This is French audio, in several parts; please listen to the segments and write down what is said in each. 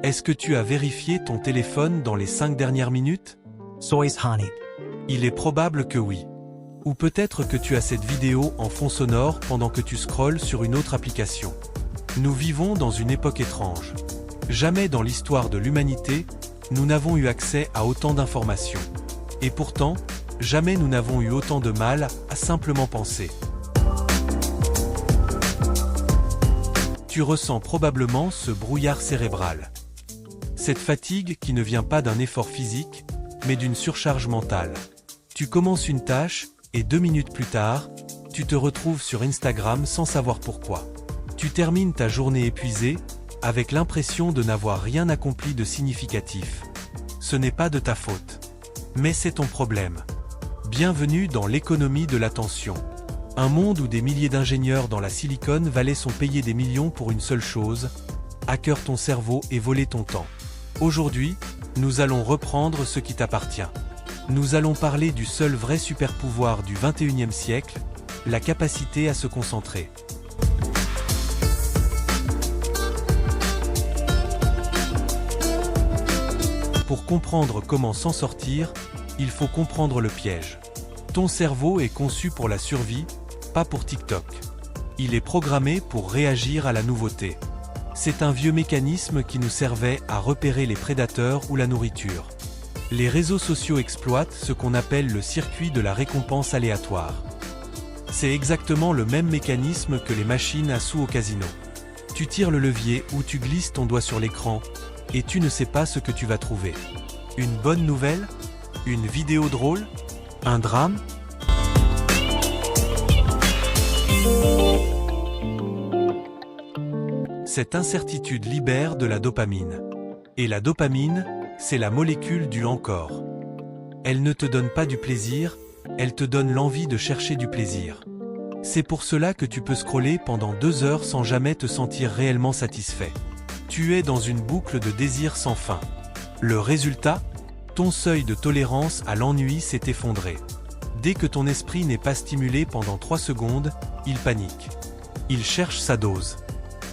Est-ce que tu as vérifié ton téléphone dans les 5 dernières minutes? Sois honey. Il est probable que oui. Ou peut-être que tu as cette vidéo en fond sonore pendant que tu scrolles sur une autre application. Nous vivons dans une époque étrange. Jamais dans l'histoire de l'humanité, nous n'avons eu accès à autant d'informations. Et pourtant, jamais nous n'avons eu autant de mal à simplement penser. Tu ressens probablement ce brouillard cérébral. Cette fatigue qui ne vient pas d'un effort physique, mais d'une surcharge mentale. Tu commences une tâche, et 2 minutes plus tard, tu te retrouves sur Instagram sans savoir pourquoi. Tu termines ta journée épuisée, avec l'impression de n'avoir rien accompli de significatif. Ce n'est pas de ta faute. Mais c'est ton problème. Bienvenue dans l'économie de l'attention. Un monde où des milliers d'ingénieurs dans la Silicon Valley sont payés des millions pour une seule chose, hacker ton cerveau et voler ton temps. Aujourd'hui, nous allons reprendre ce qui t'appartient. Nous allons parler du seul vrai super-pouvoir du XXIe siècle, la capacité à se concentrer. Pour comprendre comment s'en sortir, il faut comprendre le piège. Ton cerveau est conçu pour la survie, pas pour TikTok. Il est programmé pour réagir à la nouveauté. C'est un vieux mécanisme qui nous servait à repérer les prédateurs ou la nourriture. Les réseaux sociaux exploitent ce qu'on appelle le circuit de la récompense aléatoire. C'est exactement le même mécanisme que les machines à sous au casino. Tu tires le levier ou tu glisses ton doigt sur l'écran, et tu ne sais pas ce que tu vas trouver. Une bonne nouvelle? Une vidéo drôle? Un drame? Cette incertitude libère de la dopamine. Et la dopamine, c'est la molécule du encore. Elle ne te donne pas du plaisir, elle te donne l'envie de chercher du plaisir. C'est pour cela que tu peux scroller pendant 2 heures sans jamais te sentir réellement satisfait. Tu es dans une boucle de désir sans fin. Le résultat? Ton seuil de tolérance à l'ennui s'est effondré. Dès que ton esprit n'est pas stimulé pendant 3 secondes, il panique. Il cherche sa dose.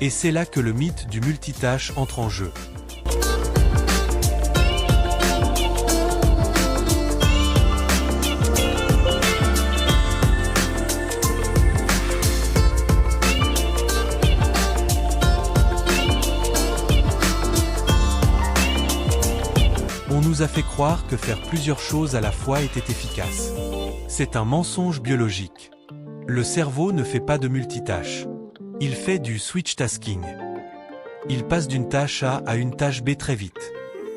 Et c'est là que le mythe du multitâche entre en jeu. On nous a fait croire que faire plusieurs choses à la fois était efficace. C'est un mensonge biologique. Le cerveau ne fait pas de multitâche. Il fait du switch tasking. Il passe d'une tâche A à une tâche B très vite.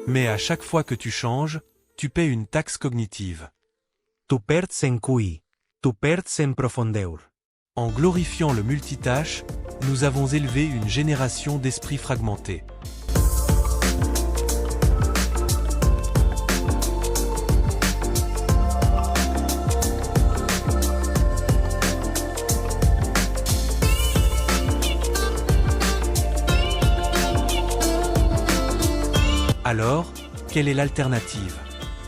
Mais à chaque fois que tu changes, tu paies une taxe cognitive. Tu perds en QI. Tu perds en profondeur. En glorifiant le multitâche, nous avons élevé une génération d'esprits fragmentés. Alors, quelle est l'alternative?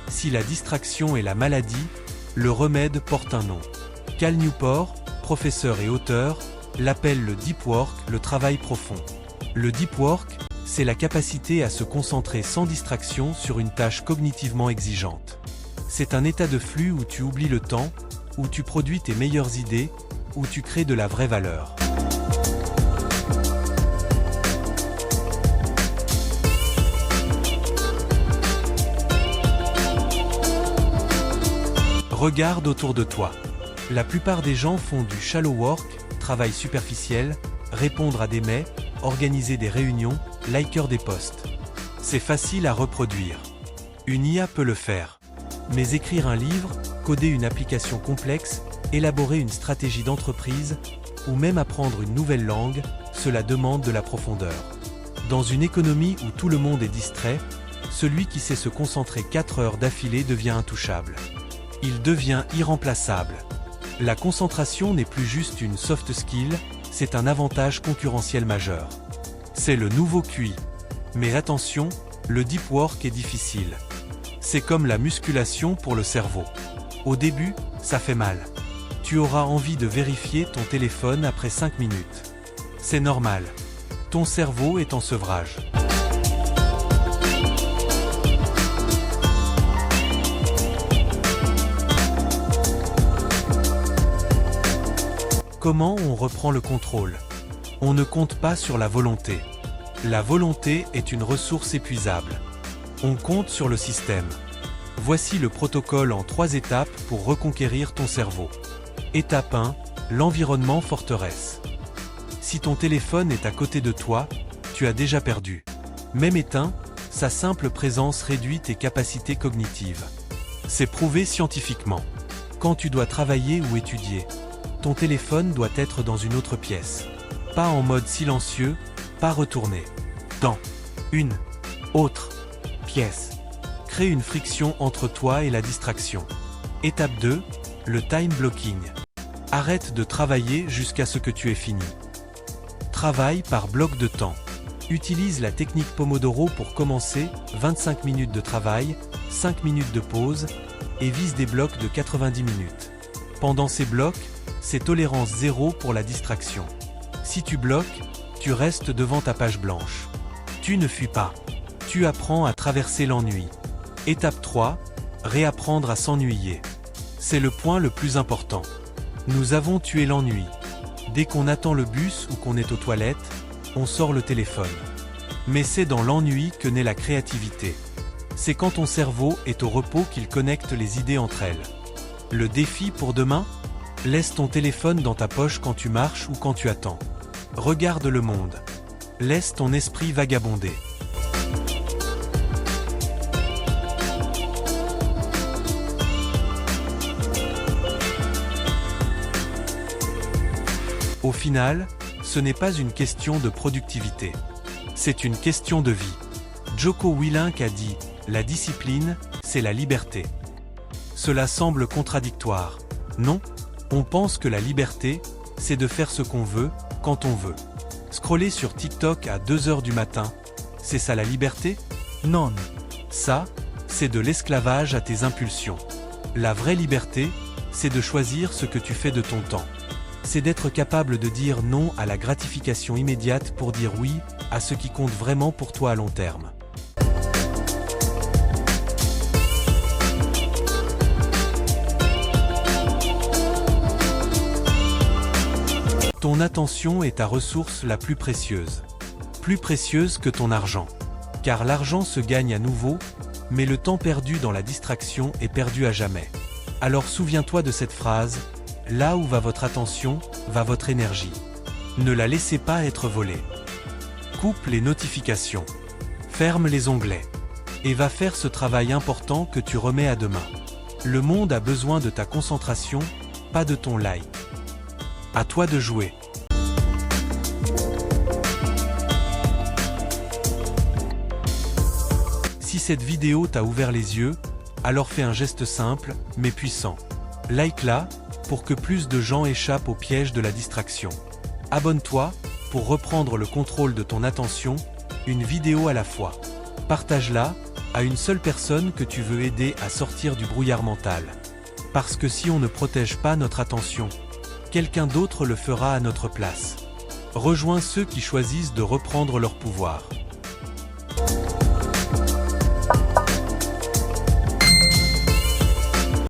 Si la distraction est la maladie, le remède porte un nom. Cal Newport, professeur et auteur, l'appelle le deep work, le travail profond. Le deep work, c'est la capacité à se concentrer sans distraction sur une tâche cognitivement exigeante. C'est un état de flux où tu oublies le temps, où tu produis tes meilleures idées, où tu crées de la vraie valeur. Regarde autour de toi. La plupart des gens font du shallow work, travail superficiel, répondre à des mails, organiser des réunions, liker des posts. C'est facile à reproduire. Une IA peut le faire. Mais écrire un livre, coder une application complexe, élaborer une stratégie d'entreprise, ou même apprendre une nouvelle langue, cela demande de la profondeur. Dans une économie où tout le monde est distrait, celui qui sait se concentrer 4 heures d'affilée devient intouchable. Il devient irremplaçable. La concentration n'est plus juste une soft skill, c'est un avantage concurrentiel majeur. C'est le nouveau QI. Mais attention, le deep work est difficile. C'est comme la musculation pour le cerveau. Au début, ça fait mal. Tu auras envie de vérifier ton téléphone après 5 minutes. C'est normal. Ton cerveau est en sevrage. Comment on reprend le contrôle? On ne compte pas sur la volonté. La volonté est une ressource épuisable. On compte sur le système. Voici le protocole en 3 étapes pour reconquérir ton cerveau. Étape 1, l'environnement forteresse. Si ton téléphone est à côté de toi, tu as déjà perdu. Même éteint, sa simple présence réduit tes capacités cognitives. C'est prouvé scientifiquement. Quand tu dois travailler ou étudier, ton téléphone doit être dans une autre pièce. Pas en mode silencieux, pas retourné. Dans une autre pièce. Crée une friction entre toi et la distraction. Étape 2, le time blocking. Arrête de travailler jusqu'à ce que tu aies fini. Travaille par bloc de temps. Utilise la technique Pomodoro pour commencer, 25 minutes de travail, 5 minutes de pause, et vise des blocs de 90 minutes. Pendant ces blocs, c'est tolérance zéro pour la distraction. Si tu bloques, tu restes devant ta page blanche. Tu ne fuis pas. Tu apprends à traverser l'ennui. Étape 3, réapprendre à s'ennuyer. C'est le point le plus important. Nous avons tué l'ennui. Dès qu'on attend le bus ou qu'on est aux toilettes, on sort le téléphone. Mais c'est dans l'ennui que naît la créativité. C'est quand ton cerveau est au repos qu'il connecte les idées entre elles. Le défi pour demain? Laisse ton téléphone dans ta poche quand tu marches ou quand tu attends. Regarde le monde. Laisse ton esprit vagabonder. Au final, ce n'est pas une question de productivité. C'est une question de vie. Jocko Willink a dit « La discipline, c'est la liberté ». Cela semble contradictoire. Non, on pense que la liberté, c'est de faire ce qu'on veut, quand on veut. Scroller sur TikTok à 2 h du matin, c'est ça la liberté? Non. Ça, c'est de l'esclavage à tes impulsions. La vraie liberté, c'est de choisir ce que tu fais de ton temps. C'est d'être capable de dire non à la gratification immédiate pour dire oui à ce qui compte vraiment pour toi à long terme. Ton attention est ta ressource la plus précieuse que ton argent. Car l'argent se gagne à nouveau, mais le temps perdu dans la distraction est perdu à jamais. Alors souviens-toi de cette phrase, là où va votre attention, va votre énergie. Ne la laissez pas être volée. Coupe les notifications. Ferme les onglets. Et va faire ce travail important que tu remets à demain. Le monde a besoin de ta concentration, pas de ton like. À toi de jouer. Si cette vidéo t'a ouvert les yeux, alors fais un geste simple, mais puissant. Like-la, pour que plus de gens échappent au piège de la distraction. Abonne-toi, pour reprendre le contrôle de ton attention, une vidéo à la fois. Partage-la, à une seule personne que tu veux aider à sortir du brouillard mental. Parce que si on ne protège pas notre attention, quelqu'un d'autre le fera à notre place. Rejoins ceux qui choisissent de reprendre leur pouvoir.